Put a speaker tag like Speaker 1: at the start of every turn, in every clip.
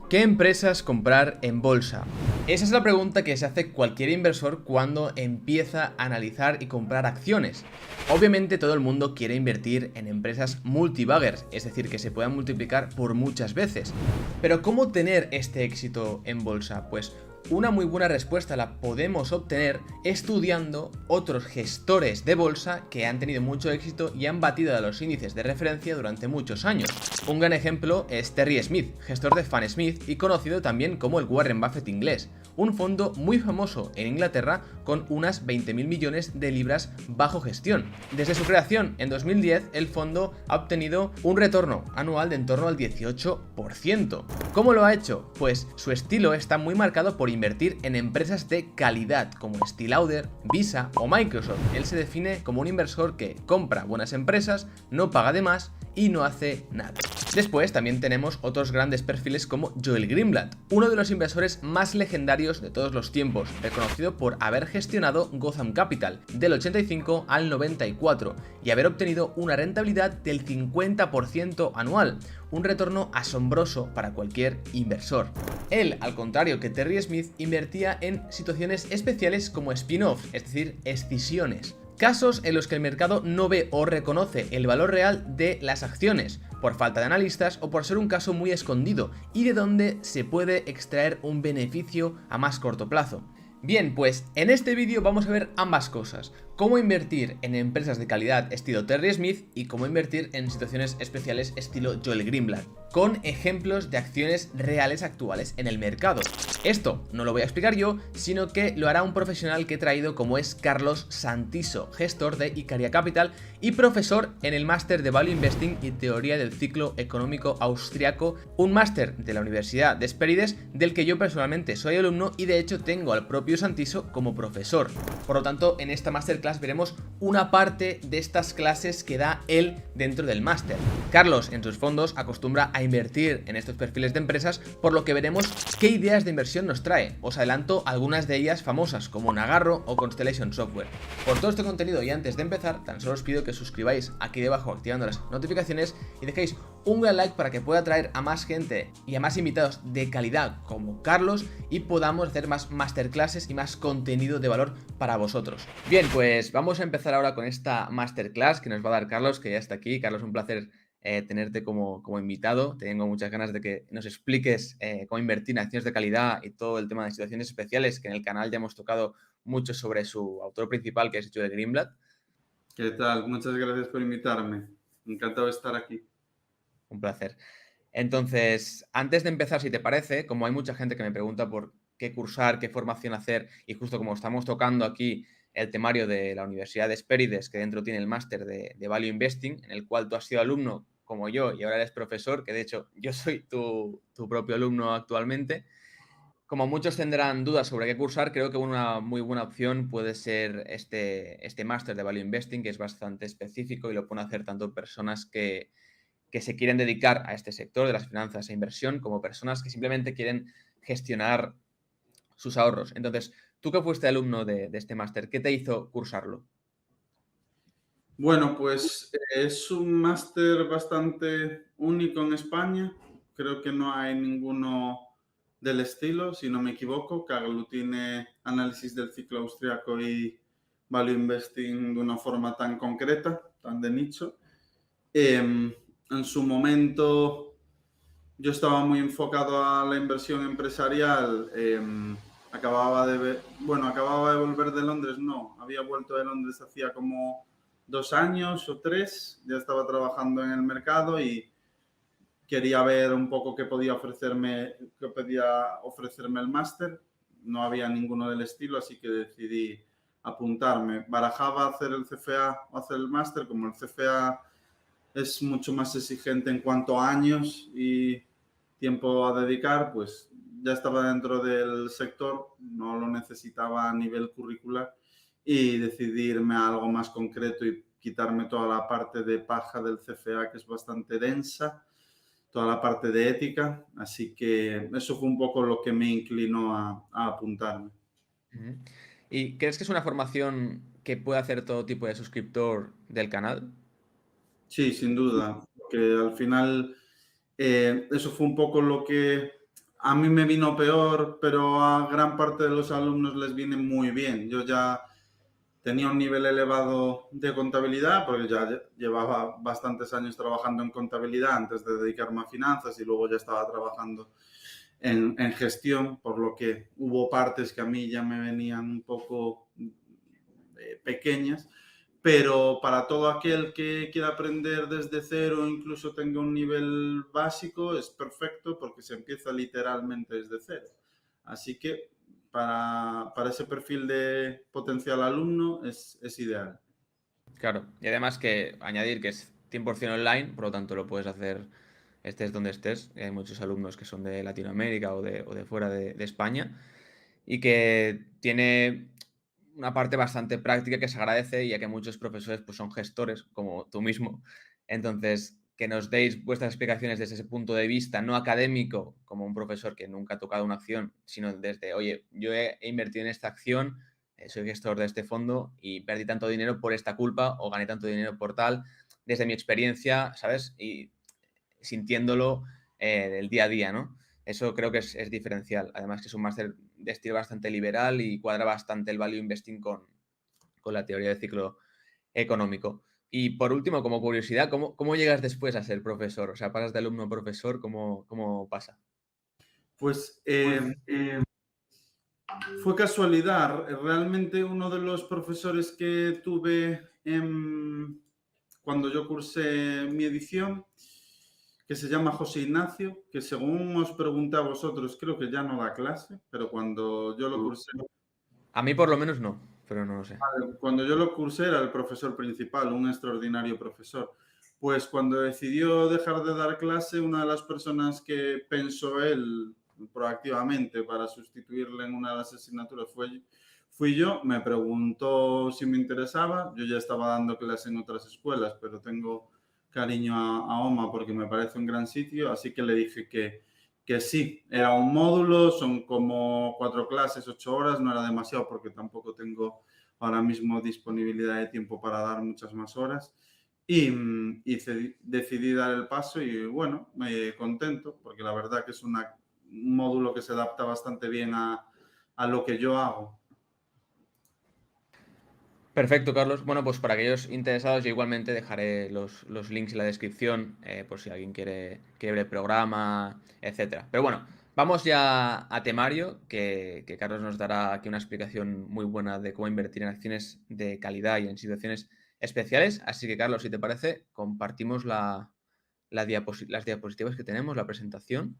Speaker 1: ¿Qué empresas comprar en bolsa? Esa es la pregunta que se hace cualquier inversor cuando empieza a analizar y comprar acciones. Obviamente todo el mundo quiere invertir en empresas multibaggers, es decir, que se puedan multiplicar por muchas veces. Pero ¿cómo tener este éxito en bolsa? Pues una muy buena respuesta la podemos obtener estudiando otros gestores de bolsa que han tenido mucho éxito y han batido a los índices de referencia durante muchos años. Un gran ejemplo es Terry Smith, gestor de Fan Smith y conocido también como el Warren Buffett inglés, un fondo muy famoso en Inglaterra con unas 20.000 millones de libras bajo gestión. Desde su creación en 2010, el fondo ha obtenido un retorno anual de en torno al 18%. ¿Cómo lo ha hecho? Pues su estilo está muy marcado por invertir en empresas de calidad como Estée Lauder, Visa o Microsoft. Él se define como un inversor que compra buenas empresas, no paga de más y no hace nada. Después también tenemos otros grandes perfiles como Joel Greenblatt, uno de los inversores más legendarios de todos los tiempos, reconocido por haber gestionado Gotham Capital del 85 al 94 y haber obtenido una rentabilidad del 50% anual, un retorno asombroso para cualquier inversor. Él, al contrario que Terry Smith, invertía en situaciones especiales como spin-offs, es decir, escisiones. Casos en los que el mercado no ve o reconoce el valor real de las acciones, por falta de analistas o por ser un caso muy escondido y de donde se puede extraer un beneficio a más corto plazo. Bien, pues en este vídeo vamos a ver ambas cosas, cómo invertir en empresas de calidad estilo Terry Smith y cómo invertir en situaciones especiales estilo Joel Greenblatt, con ejemplos de acciones reales actuales en el mercado. Esto no lo voy a explicar yo, sino que lo hará un profesional que he traído como es Carlos Santiso, gestor de Icaria Capital y profesor en el máster de Value Investing y Teoría del Ciclo Económico Austriaco, un máster de la Universidad de Hesperides del que yo personalmente soy alumno y de hecho tengo al propio Santiso como profesor. Por lo tanto, en esta masterclass veremos una parte de estas clases que da él dentro del máster. Carlos en sus fondos acostumbra a invertir en estos perfiles de empresas, por lo que veremos qué ideas de inversión nos trae. Os adelanto algunas de ellas famosas como Nagarro o Constellation Software. Por todo este contenido y antes de empezar, tan solo os pido que os suscribáis aquí debajo activando las notificaciones y dejéis un gran like para que pueda atraer a más gente y a más invitados de calidad como Carlos y podamos hacer más masterclasses y más contenido de valor para vosotros. Bien, pues vamos a empezar ahora con esta masterclass que nos va a dar Carlos, que ya está aquí. Carlos, un placer tenerte como invitado. Tengo muchas ganas de que nos expliques cómo invertir en acciones de calidad y todo el tema de situaciones especiales, que en el canal ya hemos tocado mucho sobre su autor principal, que es Joel Greenblatt.
Speaker 2: ¿Qué tal? Muchas gracias por invitarme. Encantado de estar aquí.
Speaker 1: Un placer. Entonces, antes de empezar, si te parece, como hay mucha gente que me pregunta por qué cursar, qué formación hacer, y justo como estamos tocando aquí el temario de la Universidad de Hesperides, que dentro tiene el máster de Value Investing, en el cual tú has sido alumno como yo y ahora eres profesor, que de hecho yo soy tu propio alumno actualmente. Como muchos tendrán dudas sobre qué cursar, creo que una muy buena opción puede ser este máster de Value Investing, que es bastante específico y lo pueden hacer tanto personas que se quieren dedicar a este sector de las finanzas e inversión como personas que simplemente quieren gestionar sus ahorros. Entonces, tú que fuiste alumno de este máster, ¿qué te hizo cursarlo?
Speaker 2: Bueno, pues es un máster bastante único en España. Creo que no hay ninguno del estilo, si no me equivoco, que aglutine análisis del ciclo austriaco y value investing de una forma tan concreta, tan de nicho. En su momento yo estaba muy enfocado a la inversión empresarial. Acababa de volver de Londres, no, había vuelto de Londres hacía como 2 años o tres, ya estaba trabajando en el mercado y quería ver un poco qué podía ofrecerme el máster. No había ninguno del estilo, así que decidí apuntarme. Barajaba hacer el CFA o hacer el máster, como el CFA es mucho más exigente en cuanto a años y tiempo a dedicar, pues ya estaba dentro del sector, no lo necesitaba a nivel curricular y decidí irme a algo más concreto y quitarme toda la parte de paja del CFA, que es bastante densa, toda la parte de ética, así que eso fue un poco lo que me inclinó a apuntarme.
Speaker 1: Ujú. ¿Y crees que es una formación que puede hacer todo tipo de suscriptor del canal?
Speaker 2: Sí, sin duda, porque al final eso fue un poco lo que A mí me vino peor, pero a gran parte de los alumnos les viene muy bien. Yo ya tenía un nivel elevado de contabilidad, porque ya llevaba bastantes años trabajando en contabilidad antes de dedicarme a finanzas y luego ya estaba trabajando en gestión, por lo que hubo partes que a mí ya me venían un poco pequeñas, pero para todo aquel que quiera aprender desde cero, incluso tenga un nivel básico, es perfecto porque se empieza literalmente desde cero. Así que para ese perfil de potencial alumno es ideal.
Speaker 1: Claro, y además que añadir que es 100% online, por lo tanto lo puedes hacer estés donde estés. Hay muchos alumnos que son de Latinoamérica o de fuera de España y que tiene una parte bastante práctica que se agradece, ya que muchos profesores pues, son gestores, como tú mismo. Entonces, que nos deis vuestras explicaciones desde ese punto de vista no académico, como un profesor que nunca ha tocado una acción, sino desde, oye, yo he invertido en esta acción, soy gestor de este fondo y perdí tanto dinero por esta culpa o gané tanto dinero por tal, desde mi experiencia, ¿sabes? Y sintiéndolo del día a día, ¿no? Eso creo que es diferencial. Además que es un máster de estilo bastante liberal y cuadra bastante el value investing con la teoría del ciclo económico. Y por último, como curiosidad, ¿cómo llegas después a ser profesor? O sea, pasas de alumno a profesor, ¿cómo pasa?
Speaker 2: Pues fue casualidad. Realmente uno de los profesores que tuve cuando yo cursé mi edición, que se llama José Ignacio, que según os pregunté a vosotros, creo que ya no da clase, pero cuando yo lo cursé,
Speaker 1: A mí por lo menos no, pero no lo sé.
Speaker 2: cuando yo lo cursé era el profesor principal, un extraordinario profesor. Pues cuando decidió dejar de dar clase, una de las personas que pensó él proactivamente para sustituirle en una de las asignaturas fui yo. Me preguntó si me interesaba. Yo ya estaba dando clase en otras escuelas, pero tengo cariño a OMA porque me parece un gran sitio, así que le dije que sí. Era un módulo, son como 4 clases, 8 horas, no era demasiado porque tampoco tengo ahora mismo disponibilidad de tiempo para dar muchas más horas. Decidí dar el paso y bueno, me contento porque la verdad que es un módulo que se adapta bastante bien a lo que yo hago.
Speaker 1: Perfecto, Carlos. Bueno, pues para aquellos interesados, yo igualmente dejaré los links en la descripción por si alguien quiere ver el programa, etcétera. Pero bueno, vamos ya a temario, que Carlos nos dará aquí una explicación muy buena de cómo invertir en acciones de calidad y en situaciones especiales. Así que, Carlos, si te parece, compartimos las diapositivas que tenemos, la presentación.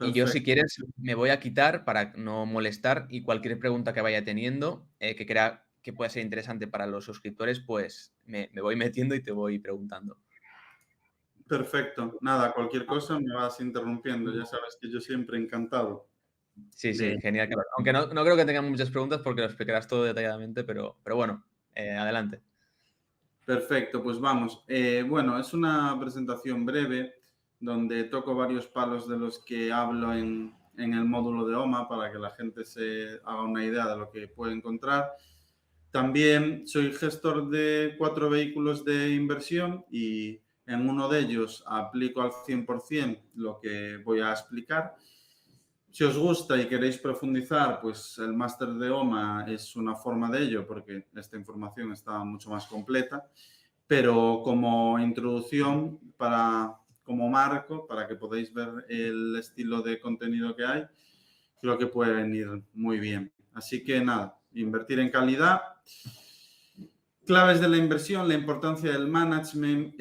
Speaker 1: Y yo, si
Speaker 2: Perfecto.
Speaker 1: quieres, me voy a quitar para no molestar y cualquier pregunta que vaya teniendo, que crea que pueda ser interesante para los suscriptores, pues me voy metiendo y te voy preguntando.
Speaker 2: Perfecto. Nada, cualquier cosa me vas interrumpiendo. Ya sabes que yo siempre encantado
Speaker 1: Sí,
Speaker 2: de...
Speaker 1: sí, genial, Carlos. Aunque no creo que tengamos muchas preguntas porque lo explicarás todo detalladamente, pero bueno, adelante.
Speaker 2: Perfecto, pues vamos. Bueno, es una presentación breve donde toco varios palos de los que hablo en el módulo de OMA para que la gente se haga una idea de lo que puede encontrar. También soy gestor de 4 vehículos de inversión y en uno de ellos aplico al 100% lo que voy a explicar. Si os gusta y queréis profundizar, pues el máster de OMA es una forma de ello porque esta información está mucho más completa, pero como introducción, como marco, para que podáis ver el estilo de contenido que hay, creo que puede venir muy bien. Así que nada, invertir en calidad. Claves de la inversión, la importancia del management.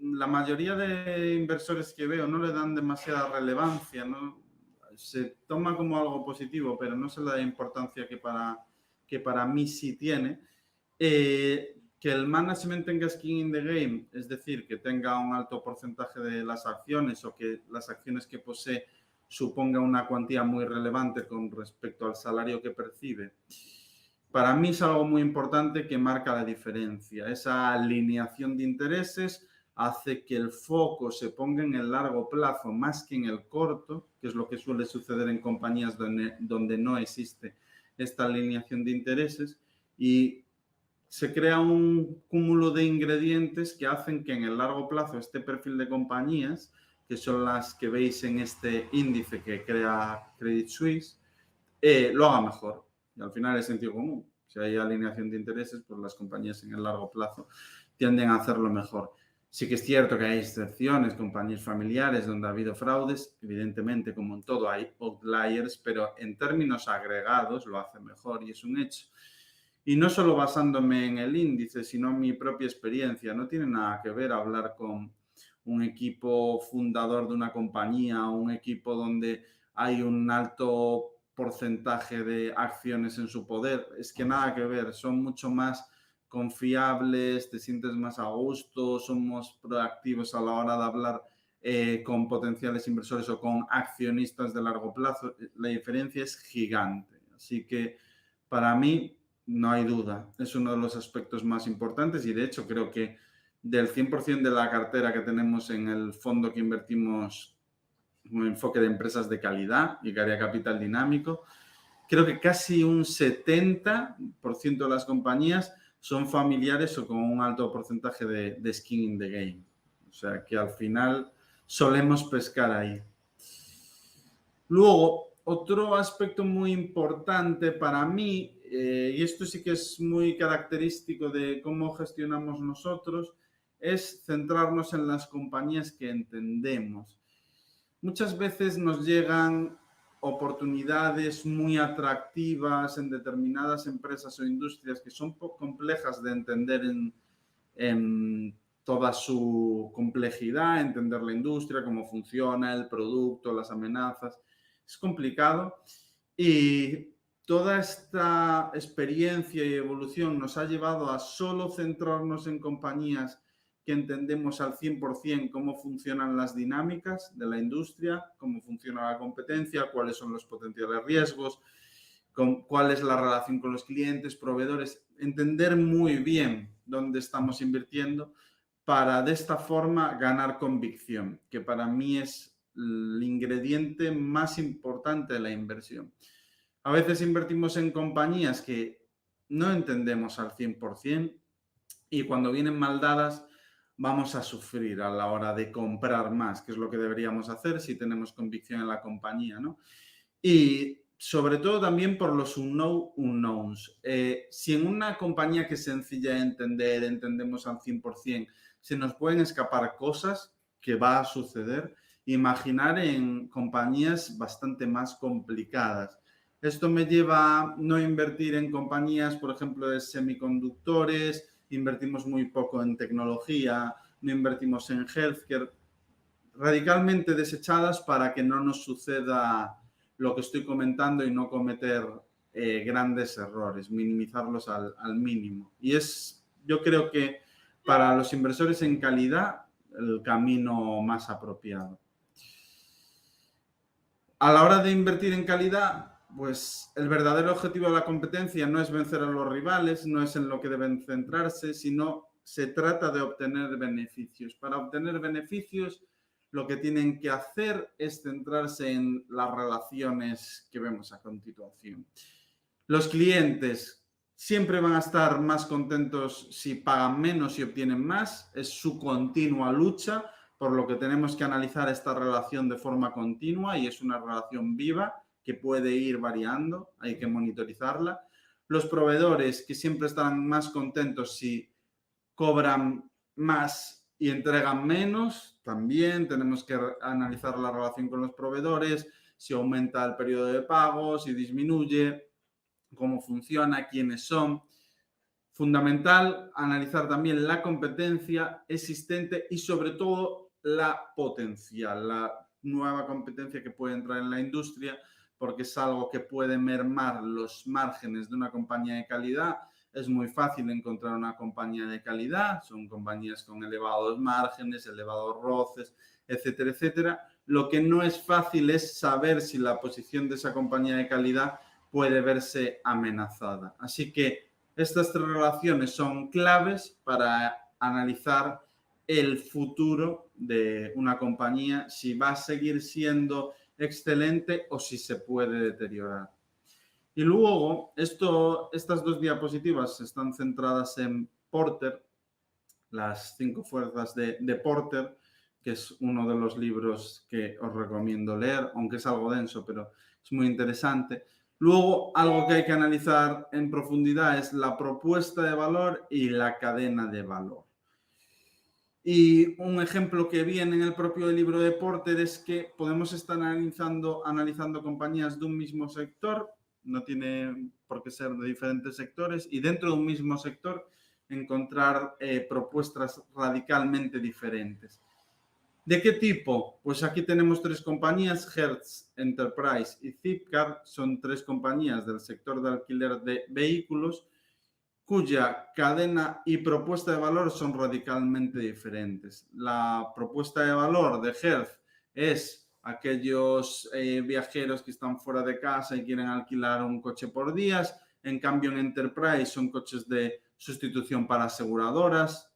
Speaker 2: La mayoría de inversores que veo no le dan demasiada relevancia, ¿no? Se toma como algo positivo, pero no se le da importancia que para mí sí tiene. Que el management tenga skin in the game, es decir, que tenga un alto porcentaje de las acciones o que las acciones que posee suponga una cuantía muy relevante con respecto al salario que percibe. Para mí es algo muy importante que marca la diferencia. Esa alineación de intereses hace que el foco se ponga en el largo plazo más que en el corto, que es lo que suele suceder en compañías donde no existe esta alineación de intereses, y se crea un cúmulo de ingredientes que hacen que en el largo plazo este perfil de compañías que son las que veis en este índice que crea Credit Suisse, lo haga mejor. Y al final es sentido común. Si hay alineación de intereses, pues las compañías en el largo plazo tienden a hacerlo mejor. Sí que es cierto que hay excepciones, compañías familiares donde ha habido fraudes, evidentemente, como en todo hay outliers, pero en términos agregados lo hace mejor y es un hecho. Y no solo basándome en el índice, sino en mi propia experiencia. No tiene nada que ver hablar con un equipo fundador de una compañía o un equipo donde hay un alto porcentaje de acciones en su poder. Es que nada que ver, son mucho más confiables, te sientes más a gusto, somos proactivos a la hora de hablar con potenciales inversores o con accionistas de largo plazo. La diferencia es gigante. Así que para mí no hay duda, es uno de los aspectos más importantes y de hecho creo que del 100% de la cartera que tenemos en el fondo que invertimos un enfoque de empresas de calidad y que haría capital dinámico, creo que casi un 70% de las compañías son familiares o con un alto porcentaje de skin in the game. O sea que al final solemos pescar ahí. Luego, otro aspecto muy importante para mí, y esto sí que es muy característico de cómo gestionamos nosotros, es centrarnos en las compañías que entendemos. Muchas veces nos llegan oportunidades muy atractivas en determinadas empresas o industrias que son complejas de entender en toda su complejidad, entender la industria, cómo funciona, el producto, las amenazas. Es complicado y toda esta experiencia y evolución nos ha llevado a solo centrarnos en compañías que entendemos al 100% cómo funcionan las dinámicas de la industria, cómo funciona la competencia, cuáles son los potenciales riesgos, cuál es la relación con los clientes, proveedores, entender muy bien dónde estamos invirtiendo para de esta forma ganar convicción, que para mí es el ingrediente más importante de la inversión. A veces invertimos en compañías que no entendemos al 100% y cuando vienen mal dadas vamos a sufrir a la hora de comprar más, que es lo que deberíamos hacer si tenemos convicción en la compañía, ¿no? Y sobre todo también por los unknowns. Si en una compañía que es sencilla de entender, entendemos al 100%, se nos pueden escapar cosas que va a suceder, imaginar en compañías bastante más complicadas. Esto me lleva a no invertir en compañías, por ejemplo, de semiconductores, invertimos muy poco en tecnología, no invertimos en healthcare, radicalmente desechadas para que no nos suceda lo que estoy comentando y no cometer grandes errores, minimizarlos al mínimo. Y yo creo que para los inversores en calidad, el camino más apropiado. A la hora de invertir en calidad, pues el verdadero objetivo de la competencia no es vencer a los rivales, no es en lo que deben centrarse, sino se trata de obtener beneficios. Para obtener beneficios, lo que tienen que hacer es centrarse en las relaciones que vemos a continuación. Los clientes siempre van a estar más contentos si pagan menos y obtienen más. Es su continua lucha, por lo que tenemos que analizar esta relación de forma continua y es una relación viva que puede ir variando, hay que monitorizarla. Los proveedores que siempre estarán más contentos si cobran más y entregan menos, también tenemos que analizar la relación con los proveedores, si aumenta el periodo de pago, si disminuye, cómo funciona, quiénes son. Fundamental analizar también la competencia existente y sobre todo la potencial, la nueva competencia que puede entrar en la industria, porque es algo que puede mermar los márgenes de una compañía de calidad. Es muy fácil encontrar una compañía de calidad, son compañías con elevados márgenes, elevados roces, etcétera, etcétera. Lo que no es fácil es saber si la posición de esa compañía de calidad puede verse amenazada. Así que estas tres relaciones son claves para analizar el futuro de una compañía, si va a seguir siendo excelente o si se puede deteriorar. Y luego, estas dos diapositivas están centradas en Porter, las 5 fuerzas de Porter, que es uno de los libros que os recomiendo leer, aunque es algo denso, pero es muy interesante. Luego, algo que hay que analizar en profundidad es la propuesta de valor y la cadena de valor. Y un ejemplo que viene en el propio libro de Porter es que podemos estar analizando compañías de un mismo sector, no tiene por qué ser de diferentes sectores, y dentro de un mismo sector encontrar propuestas radicalmente diferentes. ¿De qué tipo? Pues aquí tenemos 3 compañías, Hertz, Enterprise y Zipcar. Son 3 compañías del sector de alquiler de vehículos cuya cadena y propuesta de valor son radicalmente diferentes. La propuesta de valor de Hertz es aquellos viajeros que están fuera de casa y quieren alquilar un coche por días. En cambio, en Enterprise son coches de sustitución para aseguradoras,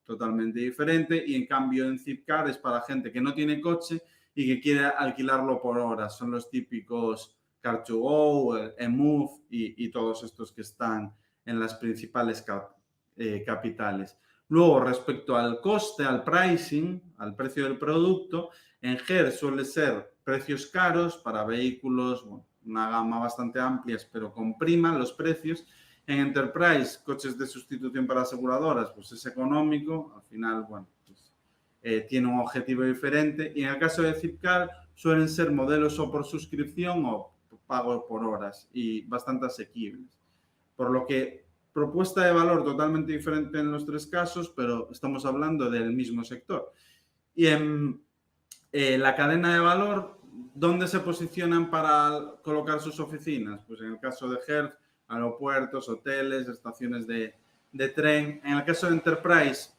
Speaker 2: totalmente diferente. Y en cambio, en Zipcar es para gente que no tiene coche y que quiere alquilarlo por horas. Son los típicos Car2Go, eMove y todos estos que están en las principales capitales. Luego, respecto al coste, al pricing, al precio del producto, en GER suele ser precios caros para vehículos, bueno, una gama bastante amplia, pero compriman los precios. En Enterprise, coches de sustitución para aseguradoras, pues es económico, al final, bueno, pues, tiene un objetivo diferente. Y en el caso de Zipcar, suelen ser modelos o por suscripción o pago por horas y bastante asequibles. Por lo que propuesta de valor totalmente diferente en los 3 casos, pero estamos hablando del mismo sector. Y en la cadena de valor, ¿dónde se posicionan para colocar sus oficinas? Pues en el caso de Hertz, aeropuertos, hoteles, estaciones de tren. En el caso de Enterprise,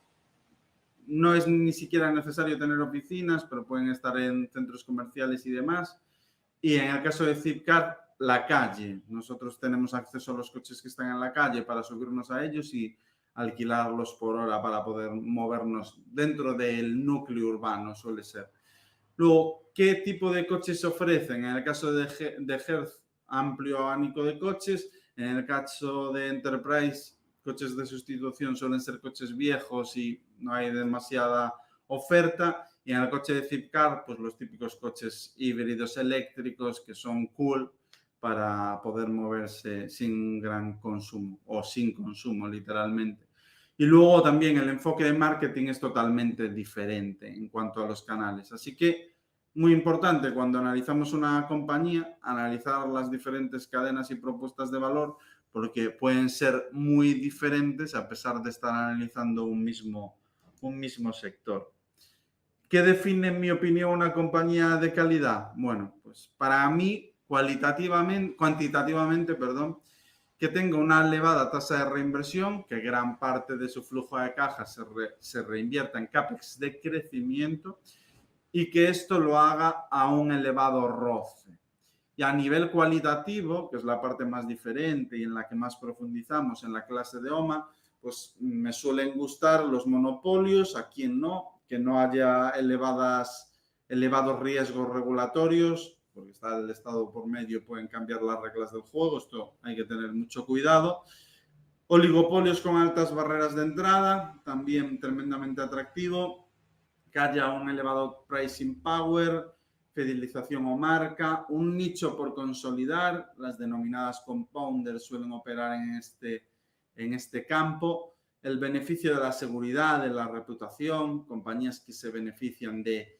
Speaker 2: no es ni siquiera necesario tener oficinas, pero pueden estar en centros comerciales y demás. Y en el caso de Zipcar, la calle. Nosotros tenemos acceso a los coches que están en la calle para subirnos a ellos y alquilarlos por hora para poder movernos dentro del núcleo urbano, suele ser. Luego, ¿qué tipo de coches se ofrecen? En el caso de Hertz, amplio abanico de coches. En el caso de Enterprise, coches de sustitución suelen ser coches viejos y no hay demasiada oferta. Y en el coche de Zipcar, pues los típicos coches híbridos eléctricos que son cool para poder moverse sin gran consumo o sin consumo, literalmente. Y luego también el enfoque de marketing es totalmente diferente en cuanto a los canales. Así que muy importante cuando analizamos una compañía, analizar las diferentes cadenas y propuestas de valor, porque pueden ser muy diferentes a pesar de estar analizando un mismo sector. ¿Qué define, en mi opinión, una compañía de calidad? Bueno, pues para mí, cuantitativamente, que tenga una elevada tasa de reinversión, que gran parte de su flujo de caja se reinvierta en CAPEX de crecimiento y que esto lo haga a un elevado ROCE. Y a nivel cualitativo, que es la parte más diferente y en la que más profundizamos en la clase de OMA, pues me suelen gustar los monopolios, a quien no, que no haya elevados riesgos regulatorios, porque está el Estado por medio, pueden cambiar las reglas del juego, esto hay que tener mucho cuidado. Oligopolios con altas barreras de entrada, también tremendamente atractivo, que haya un elevado pricing power, fidelización o marca, un nicho por consolidar, las denominadas compounders suelen operar en este campo, el beneficio de la seguridad, de la reputación, compañías que se benefician de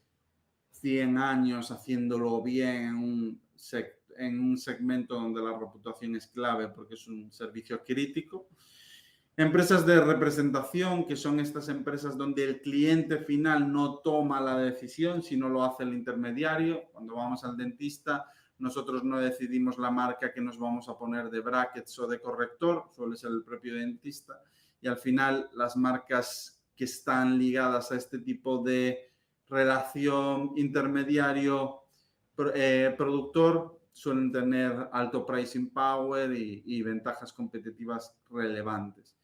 Speaker 2: 100 años haciéndolo bien en un segmento donde la reputación es clave porque es un servicio crítico. Empresas de representación, que son estas empresas donde el cliente final no toma la decisión, sino lo hace el intermediario. Cuando vamos al dentista, nosotros no decidimos la marca que nos vamos a poner de brackets o de corrector, suele ser el propio dentista. Y al final, las marcas que están ligadas a este tipo de relación intermediario-productor suelen tener alto pricing power y ventajas competitivas relevantes.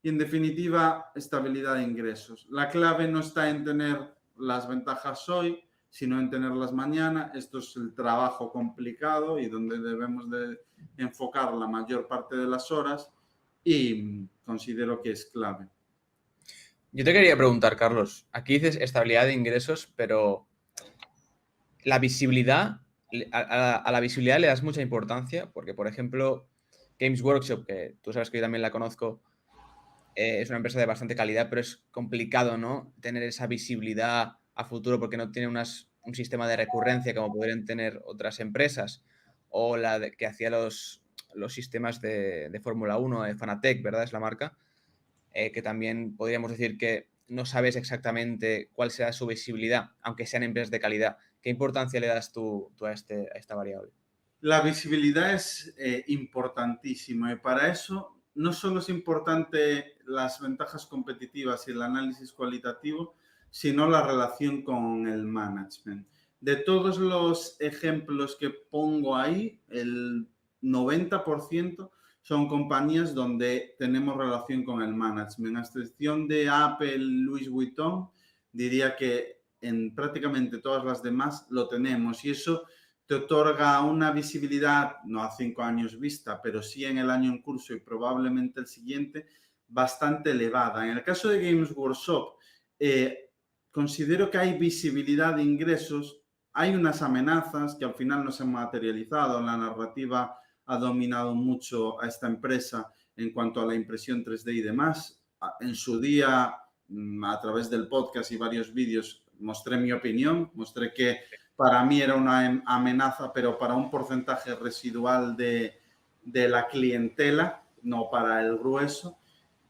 Speaker 2: Y en definitiva, estabilidad de ingresos. La clave no está en tener las ventajas hoy, sino en tenerlas mañana. Esto es el trabajo complicado y donde debemos de enfocar la mayor parte de las horas y considero que es clave.
Speaker 1: Yo te quería preguntar, Carlos, aquí dices estabilidad de ingresos, pero la visibilidad, a la visibilidad le das mucha importancia, porque, por ejemplo, Games Workshop, que tú sabes que yo también la conozco, es una empresa de bastante calidad, pero es complicado, ¿no? Tener esa visibilidad a futuro porque no tiene un sistema de recurrencia como podrían tener otras empresas, o que hacía los sistemas de Fórmula 1, de Fanatec, ¿verdad? Es la marca, que también podríamos decir que no sabes exactamente cuál será su visibilidad, aunque sean empresas de calidad. ¿Qué importancia le das tú a esta variable?
Speaker 2: La visibilidad es importantísima y para eso no solo es importante las ventajas competitivas y el análisis cualitativo, sino la relación con el management. De todos los ejemplos que pongo ahí, el 90% son compañías donde tenemos relación con el management. A excepción de Apple, Louis Vuitton, diría que en prácticamente todas las demás lo tenemos y eso te otorga una visibilidad, no a 5 años vista, pero sí en el año en curso y probablemente el siguiente, bastante elevada. En el caso de Games Workshop, considero que hay visibilidad de ingresos, hay unas amenazas que al final no se han materializado, la narrativa ha dominado mucho a esta empresa en cuanto a la impresión 3D y demás. En su día, a través del podcast y varios vídeos, mostré mi opinión, mostré que para mí era una amenaza, pero para un porcentaje residual de la clientela, no para el grueso.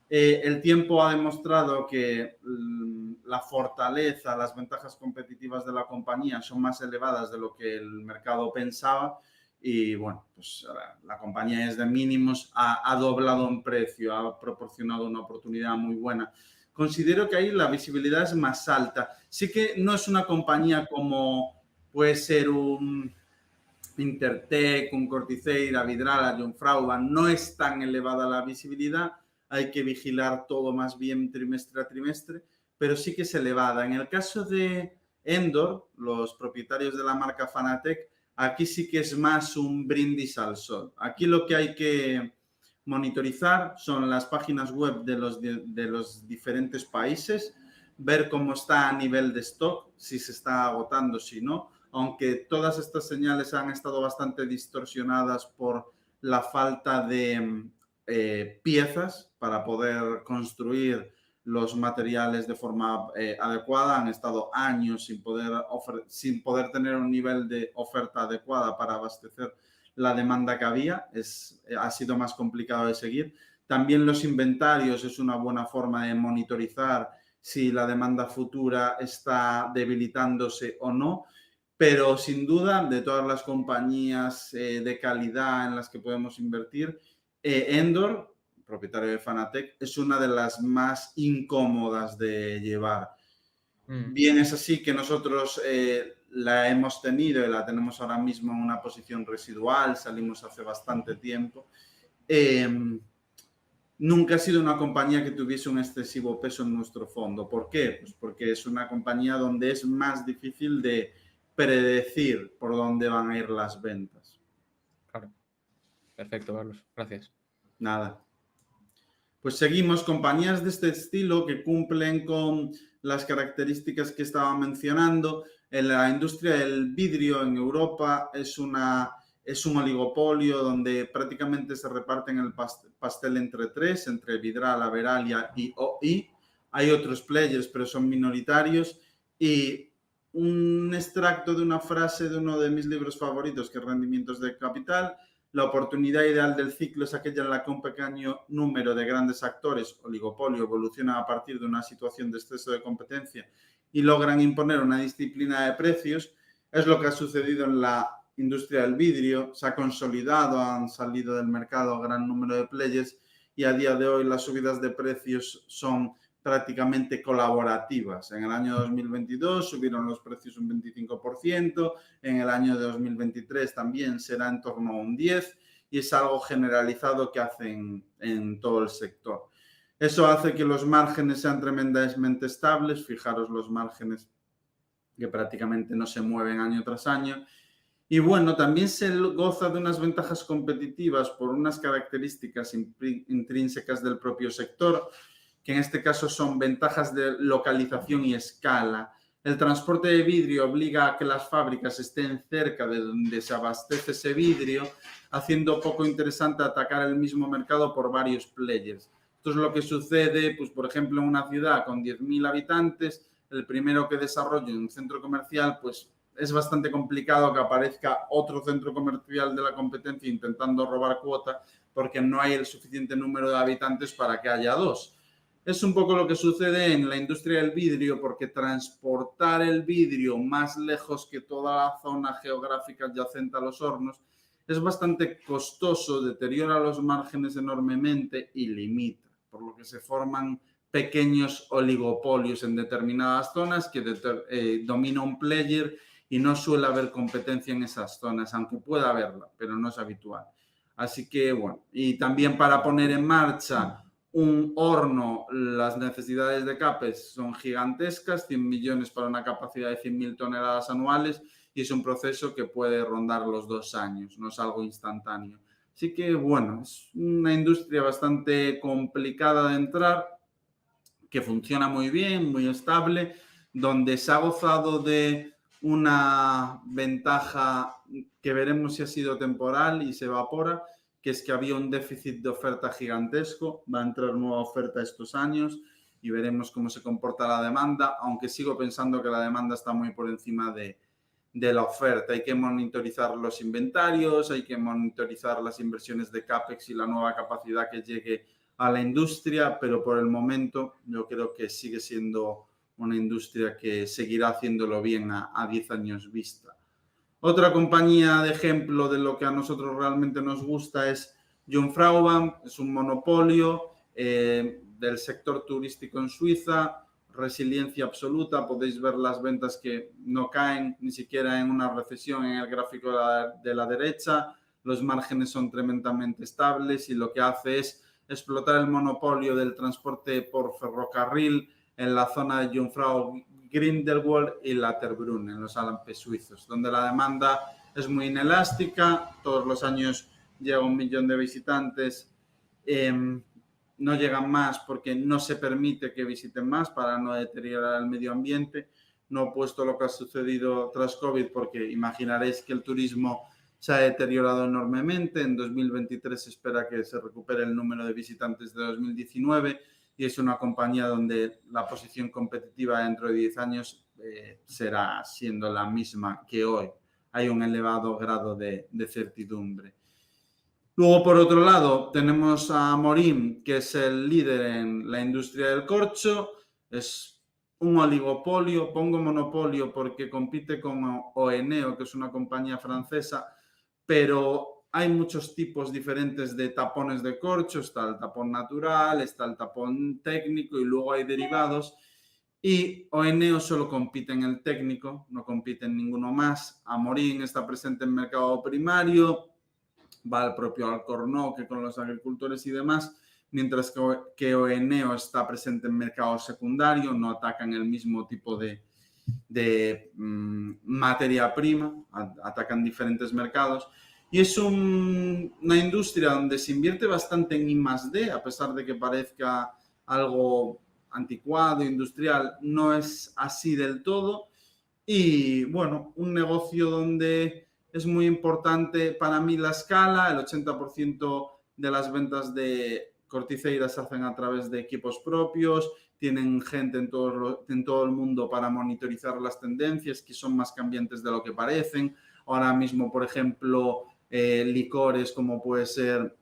Speaker 2: El tiempo ha demostrado que la fortaleza, las ventajas competitivas de la compañía son más elevadas de lo que el mercado pensaba y bueno, pues la compañía es de mínimos, ha doblado en precio, ha proporcionado una oportunidad muy buena. Considero que ahí la visibilidad es más alta. Sí que no es una compañía como puede ser un Intertek, un Corticeira, Vidrala, Jungfrauda, no es tan elevada la visibilidad, hay que vigilar todo más bien trimestre a trimestre, pero sí que es elevada. En el caso de Endor, los propietarios de la marca Fanatec, aquí sí que es más un brindis al sol. Aquí lo que hay que monitorizar son las páginas web de los diferentes países, ver cómo está a nivel de stock, si se está agotando, si no, aunque todas estas señales han estado bastante distorsionadas por la falta de piezas para poder construir los materiales de forma adecuada. Han estado años sin poder tener un nivel de oferta adecuada para abastecer la demanda que había. Ha sido más complicado de seguir. También los inventarios es una buena forma de monitorizar si la demanda futura está debilitándose o no. Pero sin duda, de todas las compañías de calidad en las que podemos invertir, Endor, propietario de Fanatec, es una de las más incómodas de llevar. Bien, es así que nosotros la hemos tenido y la tenemos ahora mismo en una posición residual, salimos hace bastante tiempo. Nunca ha sido una compañía que tuviese un excesivo peso en nuestro fondo. ¿Por qué? Pues porque es una compañía donde es más difícil de predecir por dónde van a ir las ventas.
Speaker 1: Claro. Perfecto, Carlos. Gracias.
Speaker 2: Nada. Pues seguimos, compañías de este estilo que cumplen con las características que estaba mencionando. En la industria del vidrio en Europa es un oligopolio donde prácticamente se reparten el pastel entre tres, entre Vidrala, Veralia y OI. Hay otros players, pero son minoritarios. Y un extracto de una frase de uno de mis libros favoritos, que es Rendimientos de Capital: la oportunidad ideal del ciclo es aquella en la que un pequeño número de grandes actores, oligopolio, evolucionan a partir de una situación de exceso de competencia y logran imponer una disciplina de precios. Es lo que ha sucedido en la industria del vidrio. Se ha consolidado, han salido del mercado gran número de players y a día de hoy las subidas de precios son prácticamente colaborativas. En el año 2022 subieron los precios un 25%, en el año de 2023 también será en torno a un 10%, y es algo generalizado que hacen en todo el sector. Eso hace que los márgenes sean tremendamente estables. Fijaros los márgenes que prácticamente no se mueven año tras año. Y bueno, también se goza de unas ventajas competitivas por unas características intrínsecas del propio sector, que en este caso son ventajas de localización y escala. El transporte de vidrio obliga a que las fábricas estén cerca de donde se abastece ese vidrio, haciendo poco interesante atacar el mismo mercado por varios players. Esto es lo que sucede, pues, por ejemplo, en una ciudad con 10.000 habitantes, el primero que desarrolle un centro comercial, pues es bastante complicado que aparezca otro centro comercial de la competencia intentando robar cuota porque no hay el suficiente número de habitantes para que haya dos. Es un poco lo que sucede en la industria del vidrio, porque transportar el vidrio más lejos que toda la zona geográfica adyacente a los hornos es bastante costoso, deteriora los márgenes enormemente y limita, por lo que se forman pequeños oligopolios en determinadas zonas que domina un player y no suele haber competencia en esas zonas, aunque pueda haberla, pero no es habitual. Así que, bueno, y también para poner en marcha un horno, las necesidades de CAPEX son gigantescas, 100 millones para una capacidad de 100.000 toneladas anuales, y es un proceso que puede rondar los 2 años, no es algo instantáneo. Así que, bueno, es una industria bastante complicada de entrar, que funciona muy bien, muy estable, donde se ha gozado de una ventaja que veremos si ha sido temporal y se evapora, que es que había un déficit de oferta gigantesco. Va a entrar nueva oferta estos años y veremos cómo se comporta la demanda, aunque sigo pensando que la demanda está muy por encima de la oferta. Hay que monitorizar los inventarios, hay que monitorizar las inversiones de CAPEX y la nueva capacidad que llegue a la industria, pero por el momento yo creo que sigue siendo una industria que seguirá haciéndolo bien a 10 años vista. Otra compañía de ejemplo de lo que a nosotros realmente nos gusta es Jungfraujoch, es un monopolio del sector turístico en Suiza, resiliencia absoluta, podéis ver las ventas que no caen ni siquiera en una recesión en el gráfico de la derecha, los márgenes son tremendamente estables y lo que hace es explotar el monopolio del transporte por ferrocarril en la zona de Jungfrau, Grindelwald y Laterbrunn, en los Alpes suizos, donde la demanda es muy inelástica, todos los años llega 1 millón de visitantes, no llegan más porque no se permite que visiten más para no deteriorar el medio ambiente. No he puesto lo que ha sucedido tras COVID porque imaginaréis que el turismo se ha deteriorado enormemente. En 2023 se espera que se recupere el número de visitantes de 2019 y es una compañía donde la posición competitiva dentro de 10 años será siendo la misma que hoy. Hay un elevado grado de certidumbre. Luego, por otro lado, tenemos a Morim, que es el líder en la industria del corcho. Es un oligopolio, pongo monopolio porque compite con Oeneo, que es una compañía francesa, pero hay muchos tipos diferentes de tapones de corcho. Está el tapón natural, está el tapón técnico y luego hay derivados. Y Oeneo solo compite en el técnico, no compite en ninguno más. Amorim está presente en mercado primario, va al propio Alcornoque con los agricultores y demás, mientras que Oeneo está presente en mercado secundario, no atacan el mismo tipo de materia prima, atacan diferentes mercados. Y es una industria donde se invierte bastante en I+D, a pesar de que parezca algo anticuado, industrial, no es así del todo. Y bueno, un negocio donde es muy importante para mí la escala. El 80% de las ventas de Corticeira se hacen a través de equipos propios, tienen gente en todo el mundo para monitorizar las tendencias, que son más cambiantes de lo que parecen. Ahora mismo, por ejemplo, licores como puede ser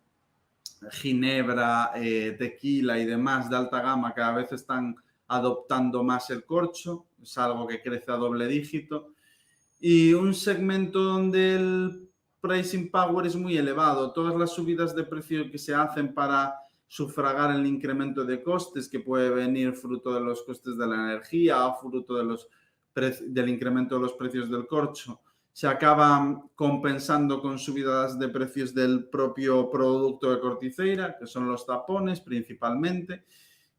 Speaker 2: ginebra, tequila y demás de alta gama cada vez están adoptando más el corcho, es algo que crece a doble dígito. Y un segmento donde el pricing power es muy elevado. Todas las subidas de precio que se hacen para sufragar el incremento de costes que puede venir fruto de los costes de la energía o fruto del incremento de los precios del corcho, se acaban compensando con subidas de precios del propio producto de Corticeira, que son los tapones principalmente,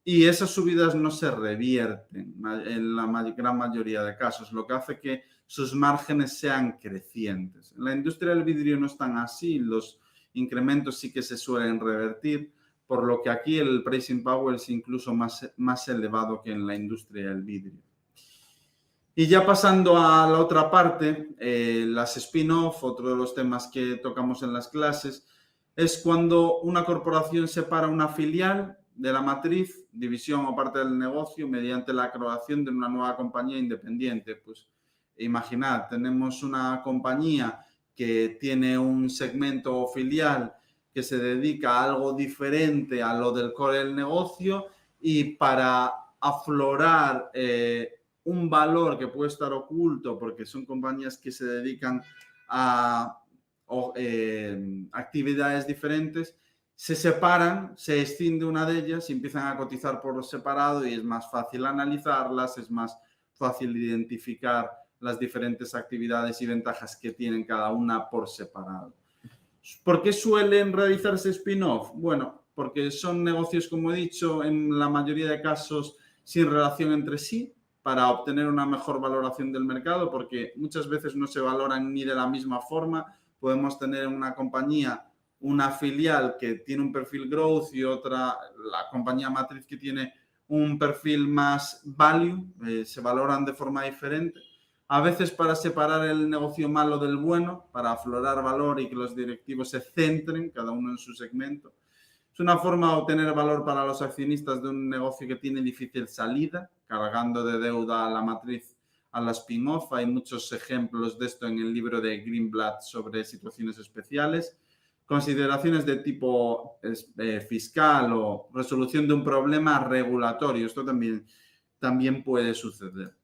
Speaker 2: y esas subidas no se revierten en la gran mayoría de casos, lo que hace que sus márgenes sean crecientes. En la industria del vidrio no están así, los incrementos sí que se suelen revertir, por lo que aquí el pricing power es incluso más elevado que en la industria del vidrio. Y ya pasando a la otra parte, las spin-off, otro de los temas que tocamos en las clases, es cuando una corporación separa una filial de la matriz, división o parte del negocio mediante la creación de una nueva compañía independiente. Pues imaginad, tenemos una compañía que tiene un segmento o filial que se dedica a algo diferente a lo del core del negocio, y para aflorar un valor que puede estar oculto, porque son compañías que se dedican a actividades diferentes, se separan, se extiende una de ellas y empiezan a cotizar por separado, y es más fácil analizarlas, es más fácil identificar las diferentes actividades y ventajas que tienen cada una por separado. ¿Por qué suelen realizarse spin-off? Bueno, porque son negocios, como he dicho, en la mayoría de casos sin relación entre sí, para obtener una mejor valoración del mercado, porque muchas veces no se valoran ni de la misma forma. Podemos tener una compañía, una filial que tiene un perfil growth, y otra, la compañía matriz, que tiene un perfil más value. Se valoran de forma diferente. A veces para separar el negocio malo del bueno, para aflorar valor y que los directivos se centren, cada uno en su segmento. Es una forma de obtener valor para los accionistas de un negocio que tiene difícil salida, cargando de deuda a la matriz, a la spin-off. Hay muchos ejemplos de esto en el libro de Greenblatt sobre situaciones especiales. Consideraciones de tipo fiscal o resolución de un problema regulatorio. Esto también puede suceder.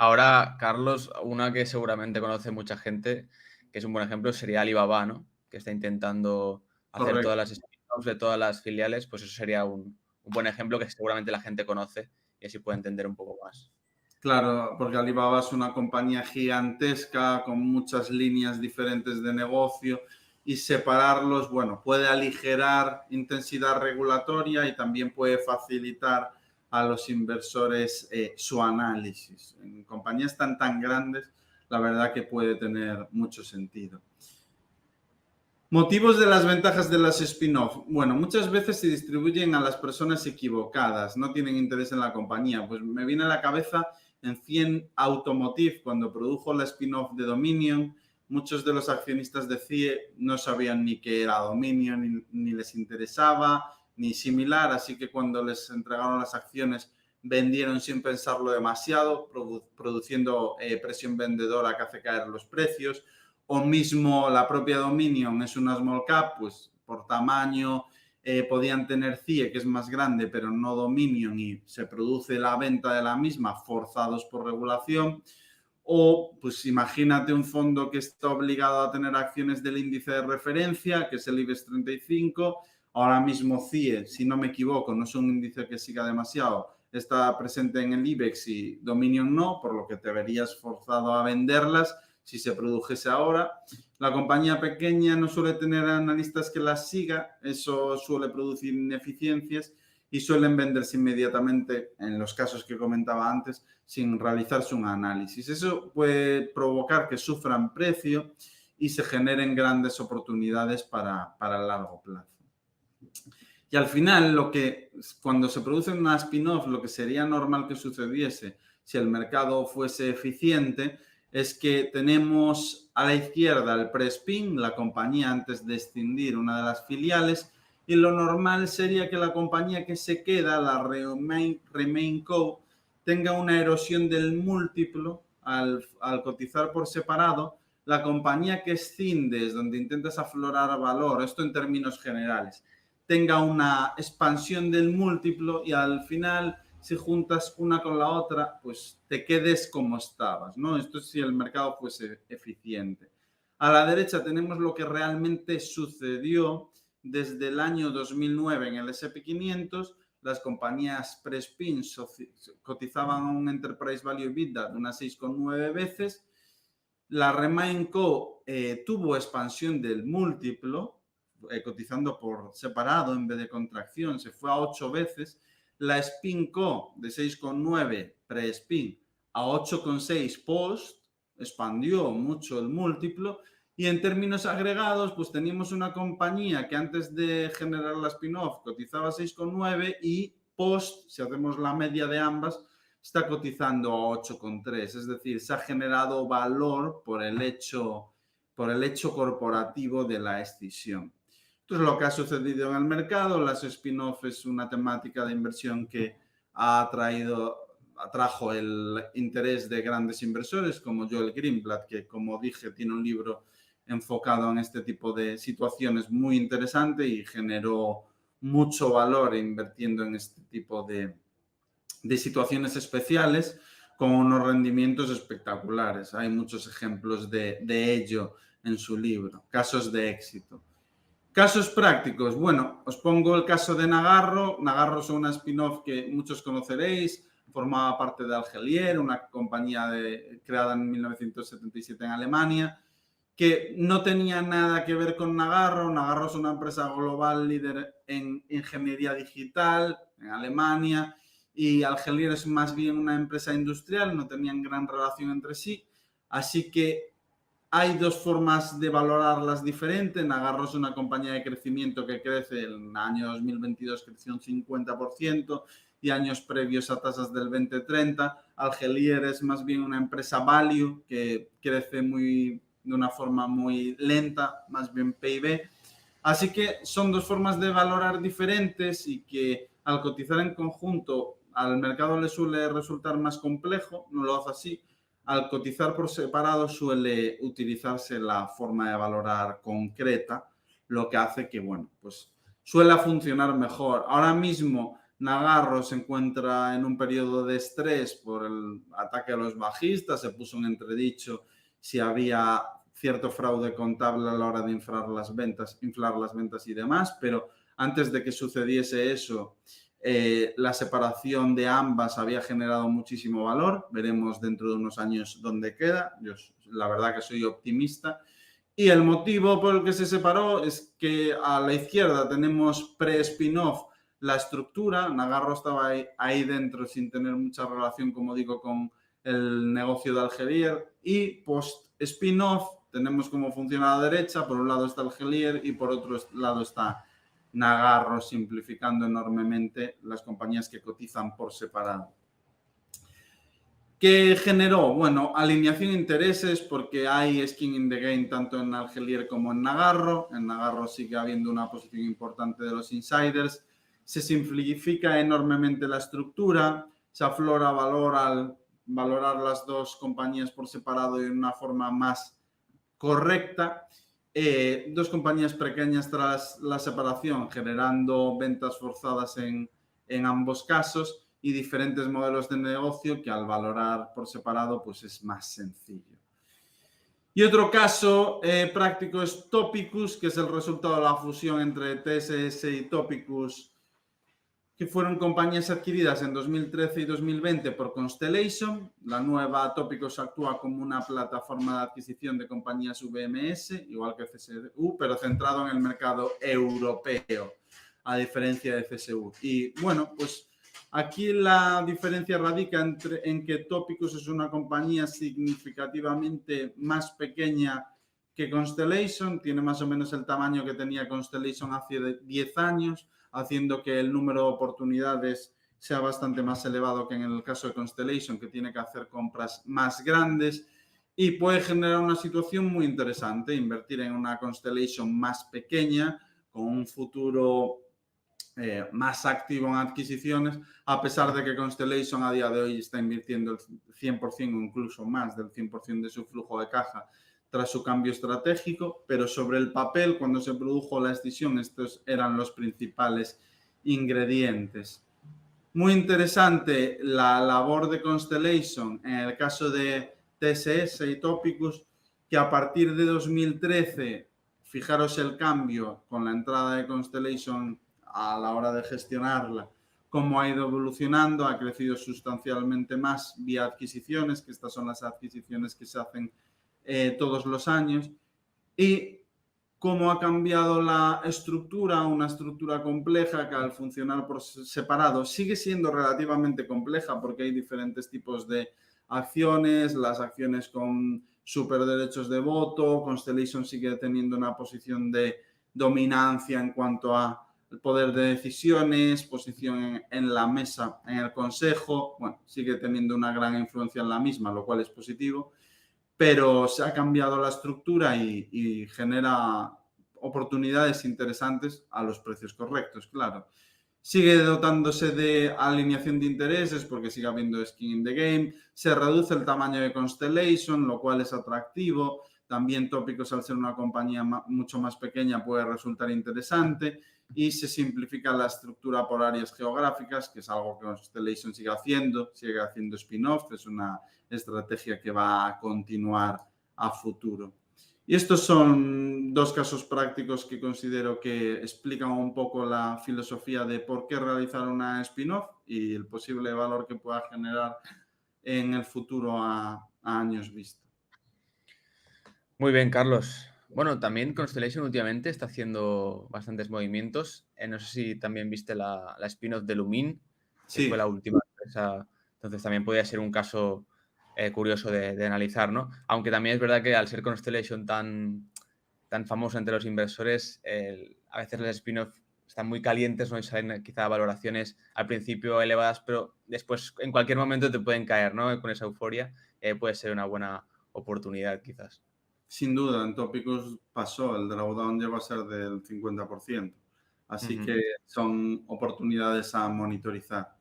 Speaker 1: Ahora, Carlos, una que seguramente conoce mucha gente, que es un buen ejemplo, sería Alibaba, ¿no? Que está intentando hacer
Speaker 2: Correcto.
Speaker 1: todas las spin-offs de todas las filiales. Pues eso sería un buen ejemplo que seguramente la gente conoce y así puede entender un poco más.
Speaker 2: Claro, porque Alibaba es una compañía gigantesca con muchas líneas diferentes de negocio, y separarlos, bueno, puede aligerar intensidad regulatoria y también puede facilitar a los inversores su análisis. En compañías tan grandes, la verdad que puede tener mucho sentido. Motivos de las ventajas de las spin-off. Bueno, muchas veces se distribuyen a las personas equivocadas, no tienen interés en la compañía. Pues me viene a la cabeza en 100 Automotive, cuando produjo la spin-off de Dominion. Muchos de los accionistas de CIE no sabían ni qué era Dominion, ni les interesaba, ni similar. Así que cuando les entregaron las acciones, vendieron sin pensarlo demasiado, produciendo presión vendedora que hace caer los precios. O mismo la propia Dominion es una small cap, pues por tamaño podían tener CIE, que es más grande, pero no Dominion, y se produce la venta de la misma forzados por regulación. O pues imagínate un fondo que está obligado a tener acciones del índice de referencia, que es el IBEX 35. Ahora mismo CIE, si no me equivoco, no es un índice que siga demasiado, está presente en el IBEX y Dominion no, por lo que te verías forzado a venderlas si se produjese ahora. La compañía pequeña no suele tener analistas que las siga, eso suele producir ineficiencias, y suelen venderse inmediatamente en los casos que comentaba antes, sin realizarse un análisis. Eso puede provocar que sufran precio y se generen grandes oportunidades para el largo plazo. Y al final, cuando se produce una spin-off, lo que sería normal que sucediese si el mercado fuese eficiente, es que tenemos a la izquierda el pre-spin, la compañía antes de escindir una de las filiales, y lo normal sería que la compañía que se queda, la Remain Co, tenga una erosión del múltiplo al cotizar por separado. La compañía que escindes, donde intentas aflorar valor, esto en términos generales, tenga una expansión del múltiplo, y al final, si juntas una con la otra, pues te quedes como estabas, ¿no? Esto es si el mercado fuese eficiente. A la derecha tenemos lo que realmente sucedió desde el año 2009 en el S&P 500. Las compañías pre-spin cotizaban a un Enterprise Value EBITDA de unas 6,9 veces. La Remain Co tuvo expansión del múltiplo, cotizando por separado en vez de contracción, se fue a 8 veces. La Spin Co de 6,9 pre-spin a 8,6 post, expandió mucho el múltiplo. Y en términos agregados, pues teníamos una compañía que antes de generar la spin-off cotizaba 6,9 y post, si hacemos la media de ambas, está cotizando a 8,3. Es decir, se ha generado valor por el hecho corporativo de la escisión. Entonces, lo que ha sucedido en el mercado, las spin-off es una temática de inversión que atrajo el interés de grandes inversores como Joel Greenblatt, que, como dije, tiene un libro enfocado en este tipo de situaciones muy interesante y generó mucho valor invirtiendo en este tipo de situaciones especiales con unos rendimientos espectaculares. Hay muchos ejemplos de ello en su libro, casos de éxito. Casos prácticos. Bueno, os pongo el caso de Nagarro. Nagarro es una spin-off que muchos conoceréis. Formaba parte de Algelier, una compañía creada en 1977 en Alemania, que no tenía nada que ver con Nagarro. Nagarro es una empresa global líder en ingeniería digital en Alemania y Algelier es más bien una empresa industrial, no tenían gran relación entre sí. Así que hay dos formas de valorarlas diferentes. Nagarro es una compañía de crecimiento que crece. En el año 2022 creció un 50% y años previos a tasas del 20-30. Algelier es más bien una empresa value que crece de una forma muy lenta, más bien PIB. Así que son dos formas de valorar diferentes y que al cotizar en conjunto al mercado le suele resultar más complejo, no lo hace así. Al cotizar por separado suele utilizarse la forma de valorar concreta, lo que hace que, bueno, pues suele funcionar mejor. Ahora mismo Nagarro se encuentra en un periodo de estrés por el ataque a los bajistas, se puso en entredicho si había cierto fraude contable a la hora de inflar las ventas y demás, pero antes de que sucediese eso, la separación de ambas había generado muchísimo valor. Veremos dentro de unos años dónde queda. Yo la verdad que soy optimista. Y el motivo por el que se separó es que a la izquierda tenemos pre-spin-off la estructura. Nagarro estaba ahí dentro sin tener mucha relación, como digo, con el negocio de Algelier. Y post-spin-off tenemos cómo funciona a la derecha. Por un lado está Algelier y por otro lado está Nagarro, simplificando enormemente las compañías que cotizan por separado. ¿Qué generó? Bueno, alineación de intereses, porque hay skin in the game tanto en Algelier como en Nagarro. En Nagarro sigue habiendo una posición importante de los insiders. Se simplifica enormemente la estructura, se aflora valor al valorar las dos compañías por separado de una forma más correcta. Dos compañías pequeñas tras la separación, generando ventas forzadas en ambos casos y diferentes modelos de negocio que al valorar por separado pues es más sencillo. Y otro caso práctico es Topicus, que es el resultado de la fusión entre TSS y Topicus, que fueron compañías adquiridas en 2013 y 2020 por Constellation. La nueva Topicus actúa como una plataforma de adquisición de compañías VMS, igual que CSU, pero centrado en el mercado europeo, a diferencia de CSU. Y bueno, pues aquí la diferencia radica en que Topicus es una compañía significativamente más pequeña que Constellation, tiene más o menos el tamaño que tenía Constellation hace 10 años, haciendo que el número de oportunidades sea bastante más elevado que en el caso de Constellation, que tiene que hacer compras más grandes y puede generar una situación muy interesante, invertir en una Constellation más pequeña, con un futuro más activo en adquisiciones, a pesar de que Constellation a día de hoy está invirtiendo el 100% o incluso más del 100% de su flujo de caja tras su cambio estratégico, pero sobre el papel, cuando se produjo la escisión, estos eran los principales ingredientes. Muy interesante la labor de Constellation en el caso de TSS y Topicus, que a partir de 2013, fijaros el cambio con la entrada de Constellation a la hora de gestionarla, cómo ha ido evolucionando, ha crecido sustancialmente más vía adquisiciones, que estas son las adquisiciones que se hacen todos los años, y cómo ha cambiado la estructura, una estructura compleja que al funcionar por separado sigue siendo relativamente compleja porque hay diferentes tipos de acciones, las acciones con super derechos de voto, Constellation sigue teniendo una posición de dominancia en cuanto a el poder de decisiones, posición en la mesa, en el consejo, bueno, sigue teniendo una gran influencia en la misma, lo cual es positivo, pero se ha cambiado la estructura y genera oportunidades interesantes a los precios correctos, claro. Sigue dotándose de alineación de intereses porque sigue habiendo skin in the game. Se reduce el tamaño de Constellation, lo cual es atractivo. También Tópicos, al ser una compañía mucho más pequeña, puede resultar interesante. Y se simplifica la estructura por áreas geográficas, que es algo que Constellation sigue haciendo spin-off. Es una estrategia que va a continuar a futuro. Y estos son dos casos prácticos que considero que explican un poco la filosofía de por qué realizar una spin-off y el posible valor que pueda generar en el futuro a años vista.
Speaker 1: Muy bien, Carlos. Bueno, también Constellation últimamente está haciendo bastantes movimientos. No sé si también viste la spin-off de Lumin, que fue
Speaker 2: Sí,
Speaker 1: la última empresa. Entonces también podría ser un caso curioso de analizar, ¿no? Aunque también es verdad que al ser Constellation tan famoso entre los inversores, a veces las spin-off están muy calientes, ¿no? Y salen quizá valoraciones al principio elevadas, pero después en cualquier momento te pueden caer, ¿no? Con esa euforia puede ser una buena oportunidad quizás.
Speaker 2: sin duda, en Tópicos pasó, el drawdown llega a ser del 50%. Así
Speaker 1: Ujú.
Speaker 2: que son oportunidades a monitorizar.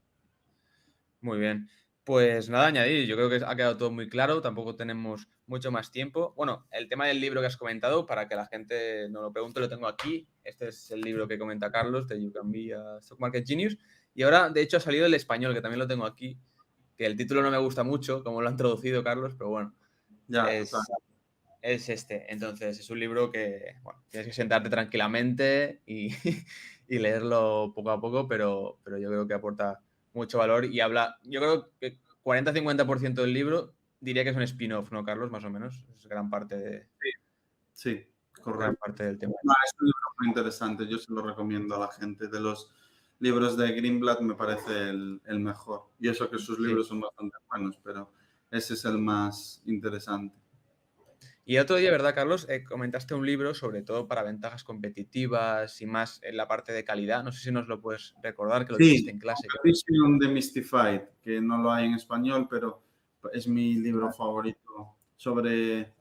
Speaker 1: Muy bien. Pues nada, añadir, yo creo que ha quedado todo muy claro, tampoco tenemos mucho más tiempo. Bueno, el tema del libro que has comentado, para que la gente no lo pregunte, lo tengo aquí. Este es el libro que comenta Carlos, de You Can Be a Stock Market Genius. Y ahora, de hecho, ha salido el español, que también lo tengo aquí, que el título no me gusta mucho, como lo han traducido, Carlos, pero bueno,
Speaker 2: Ya, total.
Speaker 1: es este. Entonces, es un libro que, bueno, tienes que sentarte tranquilamente y, y leerlo poco a poco, pero yo creo que aporta mucho valor y habla, yo creo que 40-50% del libro diría que es un spin-off, ¿no, Carlos? Más o menos. Es
Speaker 2: Sí, sí,
Speaker 1: gran
Speaker 2: correcto.
Speaker 1: parte del tema.
Speaker 2: No, es un libro muy interesante, yo se lo recomiendo a la gente. De los libros de Greenblatt me parece el mejor. Y eso que sus
Speaker 1: Sí.
Speaker 2: libros son bastante buenos, pero ese es el más interesante.
Speaker 1: Y otro día, ¿verdad, Carlos? Comentaste un libro sobre todo para ventajas competitivas y más en la parte de calidad. No sé si nos lo puedes recordar, que lo dijiste
Speaker 2: Sí,
Speaker 1: en clase.
Speaker 2: Competition Demystified, que no lo hay en español, pero es mi libro favorito sobre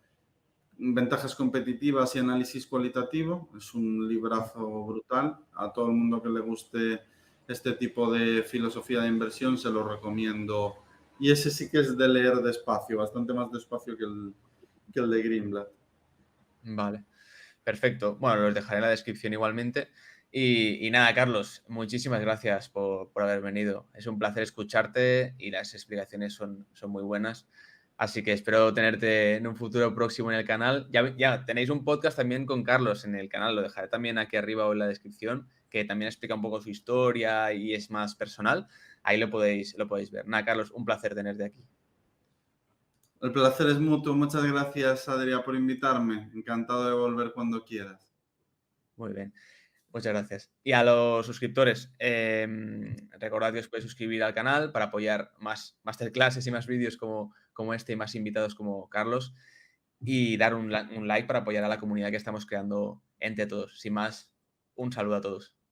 Speaker 2: ventajas competitivas y análisis cualitativo. Es un librazo brutal. A todo el mundo que le guste este tipo de filosofía de inversión se lo recomiendo. Y ese sí que es de leer despacio, bastante más despacio que el de Greenblatt.
Speaker 1: Vale, perfecto. Bueno, los dejaré en la descripción igualmente. Y nada, Carlos, muchísimas gracias por haber venido. Es un placer escucharte y las explicaciones son muy buenas. Así que espero tenerte en un futuro próximo en el canal. Ya tenéis un podcast también con Carlos en el canal, lo dejaré también aquí arriba o en la descripción, que también explica un poco su historia y es más personal. Ahí lo podéis ver. Nada, Carlos, un placer tenerte aquí.
Speaker 2: El placer es mutuo. Muchas gracias, Adrià, por invitarme. Encantado de volver cuando quieras.
Speaker 1: Muy bien. Muchas gracias. Y a los suscriptores, recordad que os podéis suscribir al canal para apoyar más masterclasses y más vídeos como este y más invitados como Carlos. Y dar un like para apoyar a la comunidad que estamos creando entre todos. Sin más, un saludo a todos.